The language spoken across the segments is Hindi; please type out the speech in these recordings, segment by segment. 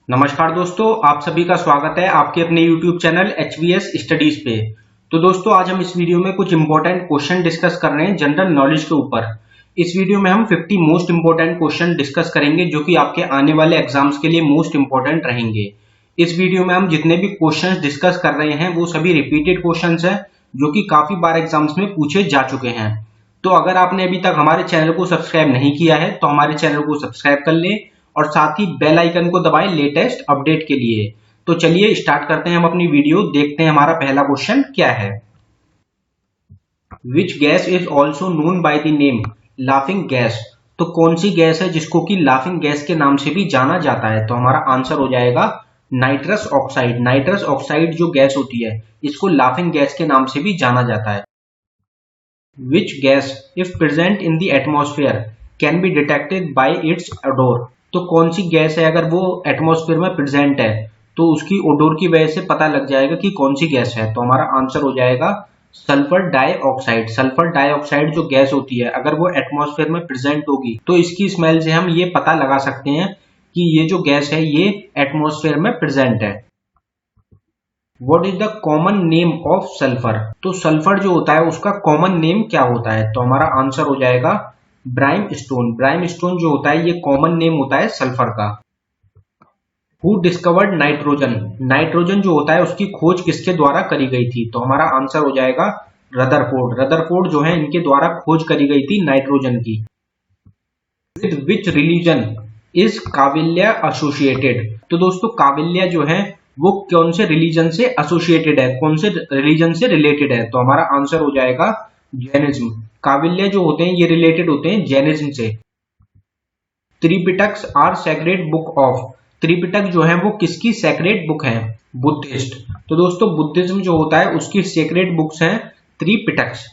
नमस्कार दोस्तों, आप सभी का स्वागत है आपके अपने YouTube चैनल HVS स्टडीज पे। तो दोस्तों, आज हम इस वीडियो में कुछ इंपॉर्टेंट क्वेश्चन डिस्कस कर रहे हैं जनरल नॉलेज के ऊपर। इस वीडियो में हम 50 मोस्ट इंपॉर्टेंट क्वेश्चन डिस्कस करेंगे जो कि आपके आने वाले एग्जाम्स के लिए मोस्ट इंपॉर्टेंट रहेंगे। इस वीडियो में हम जितने भी क्वेश्चन डिस्कस कर रहे हैं वो सभी रिपीटेड क्वेश्चन है जो कि काफी बार एग्जाम्स में पूछे जा चुके हैं। तो अगर आपने अभी तक हमारे चैनल को सब्सक्राइब नहीं किया है तो हमारे चैनल को सब्सक्राइब कर लें और साथ ही बेल आइकन को दबाएं लेटेस्ट अपडेट के लिए। तो चलिए स्टार्ट करते हैं हम अपनी वीडियो। देखते हैं हमारा पहला क्वेश्चन क्या है। Which gas is also known by the name laughing gas. तो कौन सी गैस है जिसको कि लाफिंग गैस के नाम से भी जाना जाता है? तो हमारा आंसर हो जाएगा नाइट्रस ऑक्साइड। नाइट्रस ऑक्साइड जो गैस होती है इसको लाफिंग गैस के नाम से भी जाना जाता है। Which gas, if present in the atmosphere, can be detected by its odor? तो कौन सी गैस है अगर वो एटमॉस्फेयर में प्रेजेंट है तो उसकी ओडोर की वजह से पता लग जाएगा कि कौन सी गैस है? तो हमारा आंसर हो जाएगा सल्फर डाइऑक्साइड। सल्फर डाइऑक्साइड जो गैस होती है अगर वो एटमॉस्फेयर में प्रेजेंट होगी तो इसकी स्मेल से हम ये पता लगा सकते हैं कि ये जो गैस है ये एटमॉस्फेयर में प्रेजेंट है। What is the common name of sulphur? तो सल्फर जो होता है उसका कॉमन नेम क्या होता है? तो हमारा आंसर हो जाएगा ब्राइम स्टोन। ब्राइम स्टोन जो होता है ये कॉमन नेम होता है सल्फर का। Who discovered nitrogen? नाइट्रोजन जो होता है उसकी खोज किसके द्वारा करी गई थी? तो हमारा आंसर हो जाएगा रदरफोर्ड। रदरफोर्ड जो है इनके द्वारा खोज करी गई थी नाइट्रोजन की। With which religion is Kaivalya associated? तो दोस्तों काविल्य जो है वो कौन से रिलीजन से एसोसिएटेड है, कौन से रिलीजन से रिलेटेड है? तो हमारा आंसर हो जाएगा जैनिज्म। काविल्य जो होते हैं ये रिलेटेड होते हैं जैनिज्म से। Tripitakas are sacred book of. Tripitaka जो है वो किसकी सेक्रेड बुक है? बुद्धिस्ट। तो दोस्तों बुद्धिज्म जो होता है उसकी सेक्रेड बुक्स हैं Tripitakas.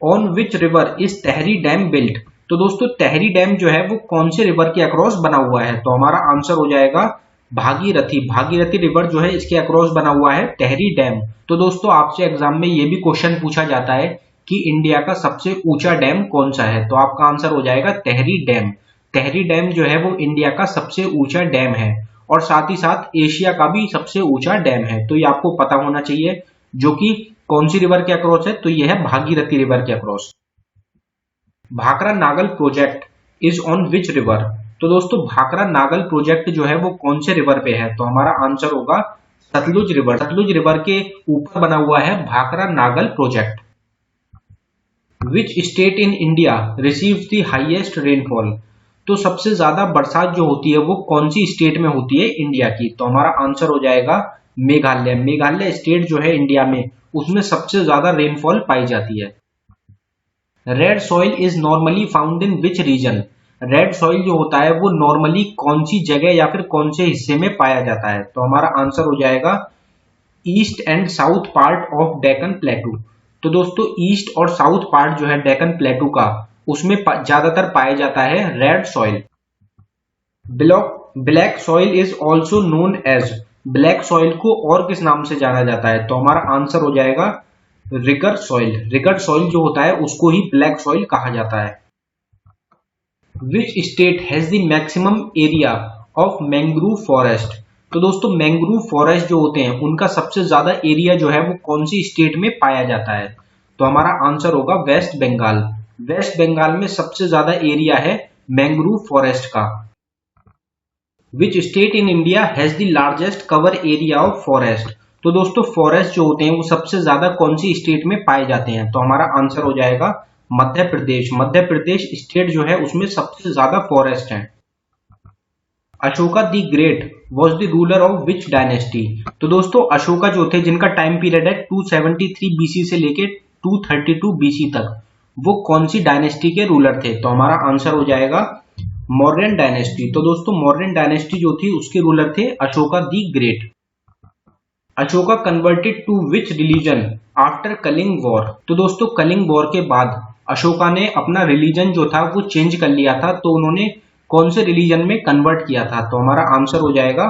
On which river is Tehri dam built? तो दोस्तों तहरी डैम जो है वो कौन से रिवर के अक्रॉस बना हुआ है? तो हमारा आंसर हो जाएगा भागीरथी। भागीरथी रिवर जो है इसके अक्रॉस बना हुआ है तहरी डैम। तो दोस्तों आपसे एग्जाम में ये भी क्वेश्चन पूछा जाता है कि इंडिया का सबसे ऊंचा डैम कौन सा है? तो आपका आंसर हो जाएगा तहरी डैम। तहरी डैम जो है वो इंडिया का सबसे ऊंचा डैम है और साथ ही साथ एशिया का भी सबसे ऊंचा डैम है। तो ये आपको पता होना चाहिए जो कि कौन सी रिवर के अक्रॉस है? तो ये है भागीरथी रिवर के across. Bhakra Nangal project is on which river? तो दोस्तों भाखरा नागल प्रोजेक्ट जो है वो कौन से रिवर पे है? तो हमारा आंसर होगा सतलुज रिवर। सतलुज रिवर के ऊपर बना हुआ है Bhakra Nangal project. Which state in India receives the highest rainfall? तो सबसे ज्यादा बरसात जो होती है वो कौन सी स्टेट में होती है इंडिया की? तो हमारा आंसर हो जाएगा मेघालय। मेघालय स्टेट जो है इंडिया में उसमें सबसे ज्यादा रेनफॉल पाई जाती है। Red soil is normally found in which region? Red soil जो होता है वो नॉर्मली कौन सी जगह या फिर कौन से हिस्से में पाया जाता है? तो हमारा आंसर हो जाएगा east and south part of Deccan प्लेटू। तो दोस्तों ईस्ट और साउथ पार्ट जो है डेक्कन प्लेटू का उसमें ज्यादातर पाया जाता है red soil. Black soil is also known as. Black soil को और किस नाम से जाना जाता है? तो हमारा आंसर हो जाएगा रिगर सॉइल। रिगर सॉइल जो होता है उसको ही ब्लैक सॉइल कहा जाता है। Which state has the maximum area of mangrove forest? तो दोस्तों मैंग्रोव फॉरेस्ट जो होते हैं उनका सबसे ज्यादा एरिया जो है वो कौन सी स्टेट में पाया जाता है? तो हमारा आंसर होगा वेस्ट बंगाल। वेस्ट बंगाल में सबसे ज्यादा एरिया है मैंग्रोव फॉरेस्ट का। विच state in India has the largest cover area of forest? तो दोस्तों फॉरेस्ट जो होते हैं वो सबसे ज्यादा कौन सी स्टेट में पाए जाते हैं? तो हमारा आंसर हो जाएगा मध्य प्रदेश। मध्य प्रदेश स्टेट जो है उसमें सबसे ज्यादा फॉरेस्ट है। Ashoka the great was the ruler of which dynasty? तो दोस्तों अशोका जो थे जिनका टाइम पीरियड है 273 बीसी से लेके 232 बीसी तक, वो कौन सी डायनेस्टी के रूलर थे? तो हमारा आंसर हो जाएगा मौर्यन डायनेस्टी। तो दोस्तों मौर्यन डायनेस्टी जो थी उसके रूलर थे Ashoka the great. Ashoka converted to which religion after Kalinga war? तो दोस्तों कलिंग वॉर के बाद अशोका ने अपना रिलीजन जो था वो चेंज कर लिया था। तो उन्होंने कौन से रिलीजन में कन्वर्ट किया था? तो हमारा आंसर हो जाएगा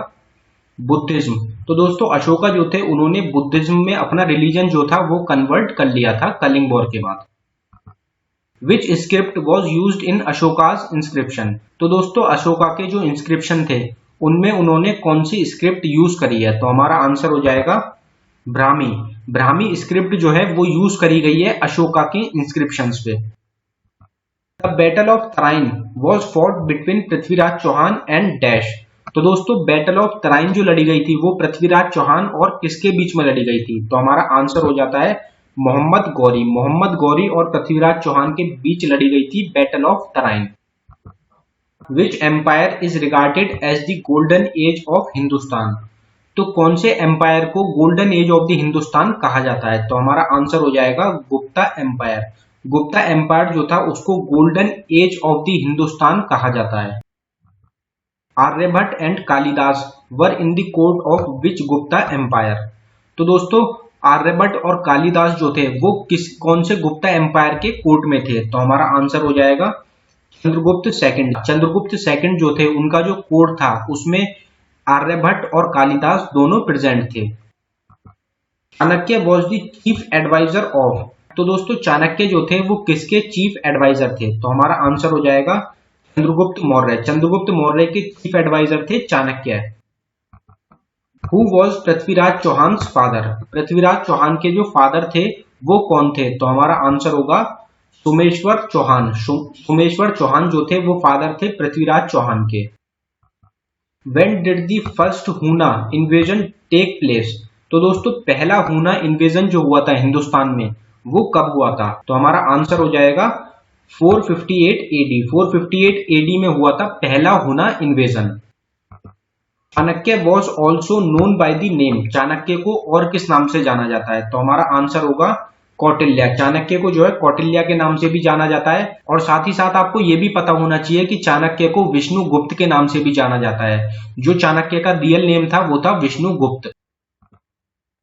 बुद्धिज्म। तो दोस्तों अशोका जो थे उन्होंने बुद्धिज्म में अपना रिलीजन जो था वो कन्वर्ट कर लिया था कलिंग वॉर के बाद। Which script was used in Ashoka's inscription? तो दोस्तों अशोका के जो इंस्क्रिप्शन थे उनमें उन्होंने कौन सी स्क्रिप्ट यूज करी है? तो हमारा आंसर हो जाएगा ब्राह्मी। ब्राह्मी स्क्रिप्ट जो है वो यूज करी गई है अशोका के इंस्क्रिप्शंस पे। The battle of Tarain was fought between Prithviraj Chauhan and dash. तो दोस्तों बैटल ऑफ तराइन जो लड़ी गई थी वो पृथ्वीराज चौहान और किसके बीच में लड़ी गई थी? तो हमारा आंसर हो जाता है मोहम्मद गौरी। मोहम्मद गौरी और पृथ्वीराज चौहान के बीच लड़ी गई थी battle of Tarain. Which empire is regarded as the golden age of Hindustan? तो कौन से एम्पायर को golden age of the Hindustan कहा जाता है? तो हमारा आंसर हो जाएगा गुप्ता एम्पायर। गुप्ता एम्पायर जो था उसको golden age of the Hindustan कहा जाता है। Aryabhatta and Kalidas were in the court of which Gupta empire? तो दोस्तों आर्यभट्ट और कालिदास जो थे वो कौन से गुप्ता एम्पायर के कोर्ट में थे? तो हमारा आंसर हो जाएगा चंद्रगुप्त सेकंड। चंद्रगुप्त सेकंड जो थे उनका जो कोर्ट था उसमें आर्यभट्ट और कालिदास दोनों प्रेजेंट थे। Chanakya was the chief advisor of? तो दोस्तों चाणक्य जो थे वो किसके चीफ एडवाइजर थे? तो हमारा आंसर हो जाएगा चंद्रगुप्त मौर्य। चंद्रगुप्त मौर्य के चीफ एडवाइजर थे Chanakya. Who was Prithviraj Chauhan father? Prithviraj Chauhan के जो फादर थे वो कौन थे? तो हमारा आंसर होगा सोमेश्वर चौहान। सोमेश्वर चौहान जो थे वो फादर थे पृथ्वीराज चौहान के। When did the first हुना इन्वेजन टेक प्लेस? तो दोस्तों पहला हुना इन्वेजन जो हुआ था हिंदुस्तान में वो कब हुआ था? तो हमारा आंसर हो जाएगा 458 AD। 458 AD में हुआ था पहला हुना invasion. Chanakya was also known by the name? Chanakya को और किस नाम से जाना जाता है? तो हमारा आंसर होगा कौटिल्य। चाणक्य को जो है कौटिल्य के नाम से भी जाना जाता है। और साथ ही साथ आपको यह भी पता होना चाहिए कि चाणक्य को विष्णुगुप्त के नाम से भी जाना जाता है। जो चाणक्य का रियल नेम था वो था Vishnugupta.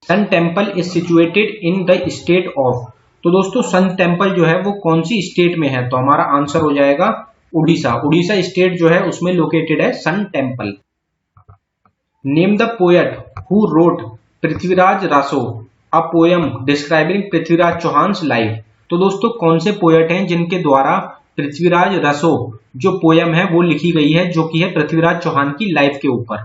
Sun temple is situated in the state of? तो दोस्तों सन टेम्पल जो है वो कौन सी स्टेट में है? तो हमारा आंसर हो जाएगा उड़ीसा। उड़ीसा स्टेट जो है उसमें लोकेटेड है sun temple. Name the poet who wrote Prithviraj Raso a poem describing Prithviraj Chauhan's life? तो दोस्तों कौन से पोएट हैं जिनके द्वारा पृथ्वीराज रसो जो पोयम है वो लिखी गई है जो कि है पृथ्वीराज चौहान की लाइफ के ऊपर?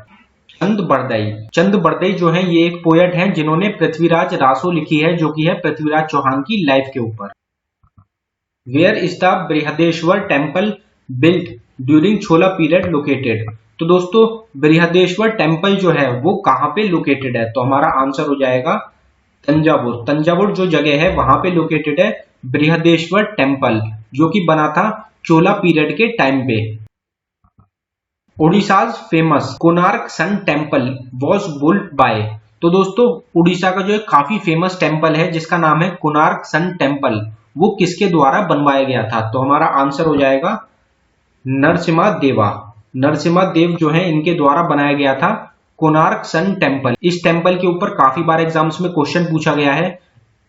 चंद बरदई। चंद बरदई जो है ये एक पोएट हैं जिन्होंने पृथ्वीराज रासो लिखी है जो कि है पृथ्वीराज चौहान की लाइफ के ऊपर। Where is the Brihadeshwara temple built during Chola period located? तो दोस्तों बृहदेश्वर टेम्पल जो है वो कहाँ पे लोकेटेड है? तो हमारा आंसर हो जाएगा तंजावुर। तंजावुर जो जगह है वहां पे लोकेटेड है बृहदेश्वर टेम्पल जो कि बना था चोला पीरियड के टाइम पे। Odisha's famous Konark sun temple was built by? तो दोस्तों उड़ीसा का जो काफी फेमस टेम्पल है जिसका नाम है कोणार्क सन टेम्पल वो किसके द्वारा बनवाया गया था? तो हमारा आंसर हो जाएगा नरसिम्हा देवा। नरसिम्हा देव जो है इनके द्वारा बनाया गया था कोणार्क सन टेम्पल। इस टेम्पल के ऊपर काफी बार एग्जाम्स में क्वेश्चन पूछा गया है।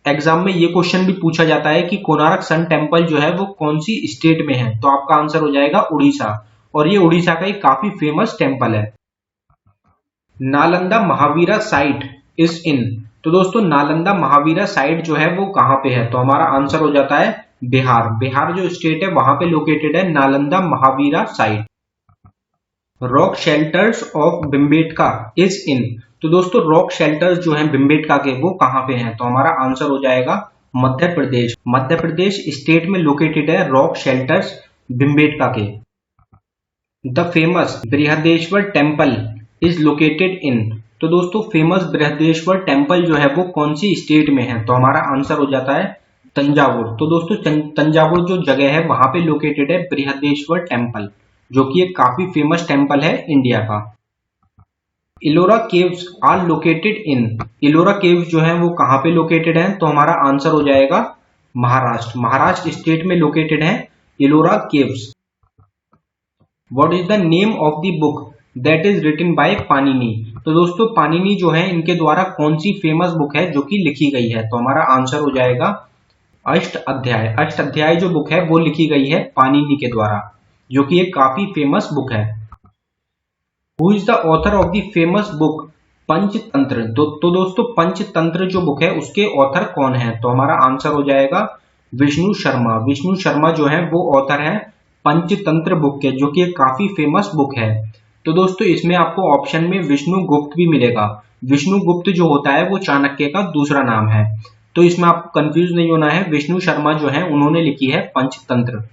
एग्जाम में ये क्वेश्चन भी पूछा जाता है कि कोणार्क सन टेम्पल जो है वो कौन सी स्टेट में है? तो आपका आंसर हो जाएगा उड़ीसा। और ये उड़ीसा का एक काफी फेमस टेम्पल है। Nalanda Mahavira site is in? तो दोस्तों नालंदा महावीरा साइट जो है वो कहाँ पे है? तो हमारा आंसर हो जाता है बिहार। बिहार जो स्टेट है वहां पे लोकेटेड है Nalanda Mahavira site. Rock shelters of Bhimbetka is in? तो दोस्तों रॉक शेल्टर्स जो हैं भिम्बेटका के वो कहाँ पे हैं? तो हमारा आंसर हो जाएगा मध्य प्रदेश। मध्य प्रदेश स्टेट में लोकेटेड है रॉक शेल्टर्स भिम्बेटका के। The famous Brihadeshwara temple is located in? तो दोस्तों फेमस बृहदेश्वर टेम्पल जो है वो कौन सी स्टेट में है? तो हमारा आंसर हो जाता है तंजावुर। तो दोस्तों तंजावुर जो जगह है वहां पे लोकेटेड है बृहदेश्वर टेम्पल जो कि एक काफी फेमस टेम्पल है इंडिया का। Ellora caves are located in? Ellora caves जो है वो कहाँ पे लोकेटेड है? तो हमारा आंसर हो जाएगा महाराष्ट्र। महाराष्ट्र स्टेट में लोकेटेड है Ellora caves. What is the name of the book that is written by Panini? तो दोस्तों पानिनी जो है इनके द्वारा कौन सी फेमस बुक है जो कि लिखी गई है? तो हमारा आंसर हो जाएगा अष्ट अध्याय। अष्ट अध्याय जो बुक है वो लिखी गई है पानिनी के द्वारा जो कि एक काफी फेमस बुक है। Who is the author of the famous book Panchatantra? तो दोस्तों पंचतंत्र जो बुक है उसके ऑथर कौन है? तो हमारा आंसर हो जाएगा विष्णु शर्मा। विष्णु शर्मा जो है वो ऑथर है पंचतंत्र बुक के जो कि एक काफी फेमस बुक है। तो दोस्तों इसमें आपको ऑप्शन में विष्णुगुप्त भी मिलेगा। विष्णुगुप्त जो होता है वो चाणक्य का दूसरा नाम है, तो इसमें आपको कंफ्यूज नहीं होना है। विष्णु शर्मा जो है उन्होंने लिखी है Panchatantra.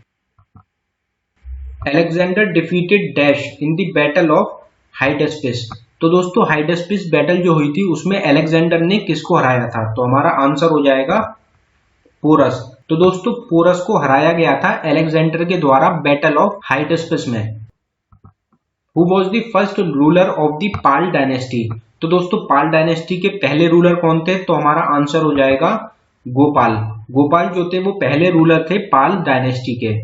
Alexander defeated dash in the battle of Hydaspes. तो दोस्तों हाइडेस्पिस बैटल जो हुई थी उसमें अलेक्जेंडर ने किसको हराया था? तो हमारा आंसर हो जाएगा पोरस। तो दोस्तों पोरस को हराया गया था अलेक्जेंडर के द्वारा बैटल ऑफ हाइडेस्पिस में। Who was the first ruler of the Pal dynasty? तो दोस्तों पाल डायनेस्टी के पहले रूलर कौन थे? तो हमारा आंसर हो जाएगा गोपाल। गोपाल जो थे वो पहले रूलर थे पाल डायनेस्टी के।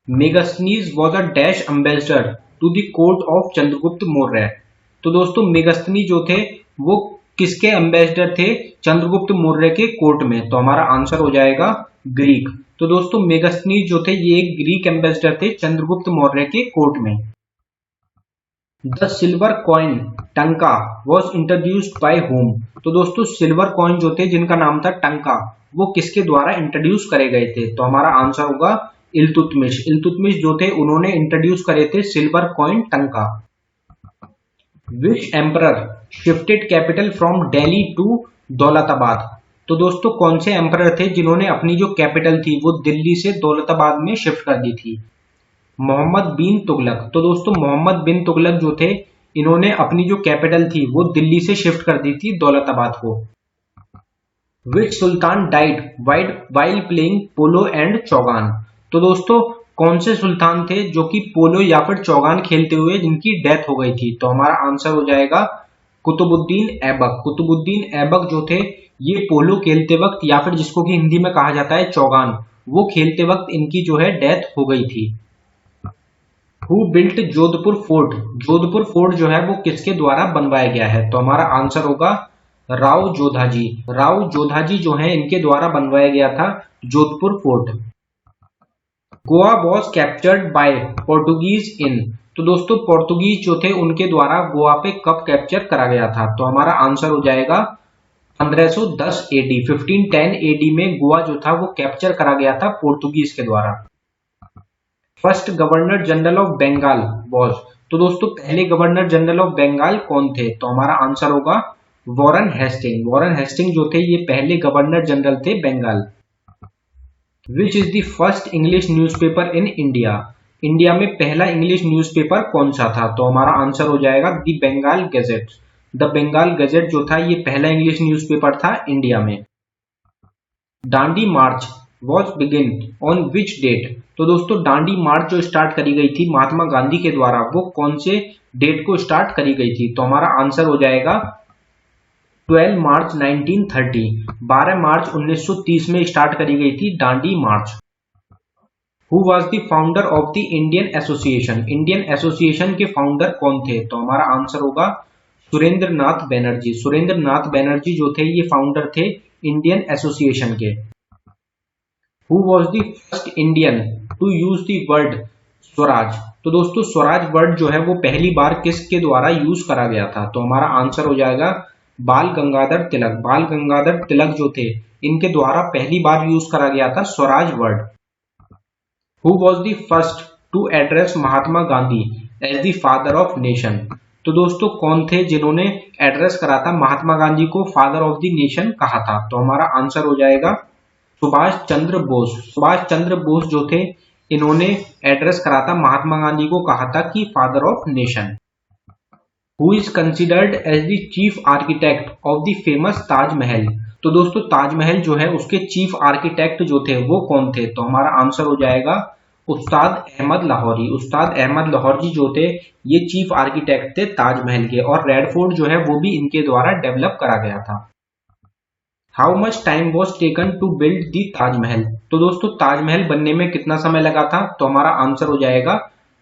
Megasthenes was a dash ambassador to the court of Chandragupta Maurya. तो दोस्तों मेगास्थनी जो थे वो किसके एम्बेसडर थे? चंद्रगुप्त मौर्य के कोर्ट में। तो हमारा आंसर हो जाएगा ग्रीक। तो दोस्तों मेगास्थनी जो थे ये एक ग्रीक एम्बेसडर थे चंद्रगुप्त मौर्य के कोर्ट में। द सिल्वर कॉइन टंका वॉज इंट्रोड्यूस्ड बाय होम? तो दोस्तों सिल्वर कॉइन जो थे जिनका नाम था टंका वो किसके द्वारा इंट्रोड्यूस करे गए थे? तो हमारा आंसर होगा इल्तुतमिश। इल्तुतमिश जो थे उन्होंने इंट्रोड्यूस करे थे silver coin tanka. Which emperor shifted capital from Delhi to Daulatabad? तो दोस्तों कौन से एम्परर थे जिन्होंने अपनी जो कैपिटल थी वो दिल्ली से दौलताबाद में शिफ्ट कर दी थी? मोहम्मद बिन तुगलक। तो दोस्तों मोहम्मद बिन तुगलक जो थे इन्होंने अपनी जो कैपिटल थी वो दिल्ली से शिफ्ट कर दी थी दौलताबाद को। Which sultan died while playing polo and chaugan? तो दोस्तों कौन से सुल्तान थे जो कि पोलो या फिर चौगान खेलते हुए जिनकी डेथ हो गई थी? तो हमारा आंसर हो जाएगा कुतुबुद्दीन ऐबक। कुतुबुद्दीन ऐबक जो थे ये पोलो खेलते वक्त या फिर जिसको कि हिंदी में कहा जाता है चौगान, वो खेलते वक्त इनकी जो है डेथ हो गई थी। Who built Jodhpur fort? Jodhpur fort जो है वो किसके द्वारा बनवाया गया है? तो हमारा आंसर होगा राव जोधाजी। राव जोधाजी जो है इनके द्वारा बनवाया गया था Jodhpur fort. Goa was captured by Portuguese in? तो दोस्तों पोर्टुगीज जो थे उनके द्वारा गोवा पे कब कैप्चर करा गया था? तो हमारा आंसर हो जाएगा 1510 एडी। 1510 एडी में गोवा जो था वो कैप्चर करा गया था पोर्टुगीज के द्वारा। First governor general of Bengal was? तो दोस्तों पहले गवर्नर जनरल ऑफ बंगाल कौन थे? तो हमारा आंसर होगा वॉरेन हेस्टिंग। वॉरेन हेस्टिंग जो थे ये पहले गवर्नर जनरल थे Bengal. Which is the first English newspaper in India? India में पहला इंग्लिश न्यूज़पेपर कौन सा था? तो हमारा आंसर हो जाएगा the Bengal gazette. The Bengal gazette जो था ये पहला इंग्लिश न्यूज़पेपर था इंडिया में। Dandi march was begin on which date? तो दोस्तों डांडी मार्च जो स्टार्ट करी गई थी महात्मा गांधी के द्वारा वो कौन से डेट को स्टार्ट करी गई थी? तो हमारा आंसर हो जाएगा 12 मार्च 1930। 12 मार्च 1930 में स्टार्ट करी गई थी Dandi march. Who was the founder of the Indian association? Indian association के फाउंडर कौन थे? तो हमारा आंसर होगा सुरेंद्र नाथ बैनर्जी। सुरेंद्र नाथ बैनर्जी जो थे ये फाउंडर थे इंडियन एसोसिएशन के। Who was the first Indian to use the word swaraj? तो दोस्तों स्वराज वर्ड जो है वो पहली बार किसके द्वारा यूज करा गया था? तो हमारा आंसर हो जाएगा बाल गंगाधर तिलक। बाल गंगाधर तिलक जो थे इनके द्वारा पहली बार यूज करा गया था swaraj word. Who was the first to address Mahatma Gandhi as the father of nation? तो दोस्तों कौन थे जिन्होंने एड्रेस करा था महात्मा गांधी को फादर ऑफ द नेशन कहा था? तो हमारा आंसर हो जाएगा सुभाष चंद्र बोस। सुभाष चंद्र बोस जो थे इन्होंने एड्रेस करा था महात्मा गांधी को कहा था कि father of nation. Who is considered as the chief architect of the famous Taj Mahal? तो दोस्तों ताजमहल जो है उसके चीफ आर्किटेक्ट जो थे वो कौन थे? तो हमारा आंसर हो जाएगा उस्ताद अहमद लाहौरी। उस्ताद अहमद लाहौरी जो थे ये चीफ आर्किटेक्ट थे ताजमहल के, और रेड फोर्ट जो है वो भी इनके द्वारा डेवलप करा गया था। How much time was taken to build the Taj Mahal? तो दोस्तों ताजमहल बनने में कितना समय लगा था? तो हमारा आंसर हो जाएगा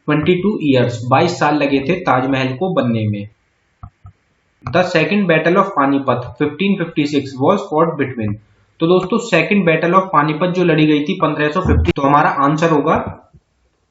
22 ईयर्स। 22 साल लगे थे ताजमहल को बनने में। The second battle of Panipat 1556 was fought between? तो दोस्तों सेकेंड बैटल ऑफ पानीपत जो लड़ी गई थी 1550, तो हमारा आंसर होगा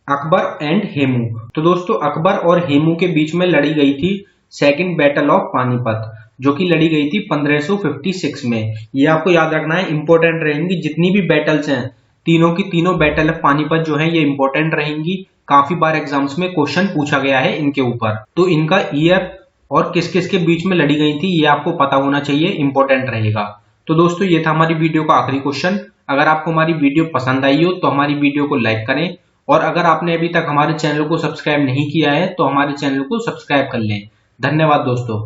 अकबर एंड हेमू। तो दोस्तों अकबर और हेमू के बीच में लड़ी गई थी सेकेंड बैटल ऑफ पानीपत जो कि लड़ी गई थी 1556 में। ये आपको याद रखना है, इंपॉर्टेंट रहेंगी जितनी भी बैटल्स हैं, तीनों की तीनों बैटल ऑफ पानीपत जो है ये इंपॉर्टेंट रहेंगी। काफी बार एग्जाम्स में क्वेश्चन पूछा गया है इनके ऊपर। तो इनका ईयर और किस किस के बीच में लड़ी गई थी ये आपको पता होना चाहिए, इंपॉर्टेंट रहेगा। तो दोस्तों ये था हमारी वीडियो का आखिरी क्वेश्चन। अगर आपको हमारी वीडियो पसंद आई हो तो हमारी वीडियो को लाइक करें, और अगर आपने अभी तक हमारे चैनल को सब्सक्राइब नहीं किया है तो हमारे चैनल को सब्सक्राइब कर लें। धन्यवाद दोस्तों।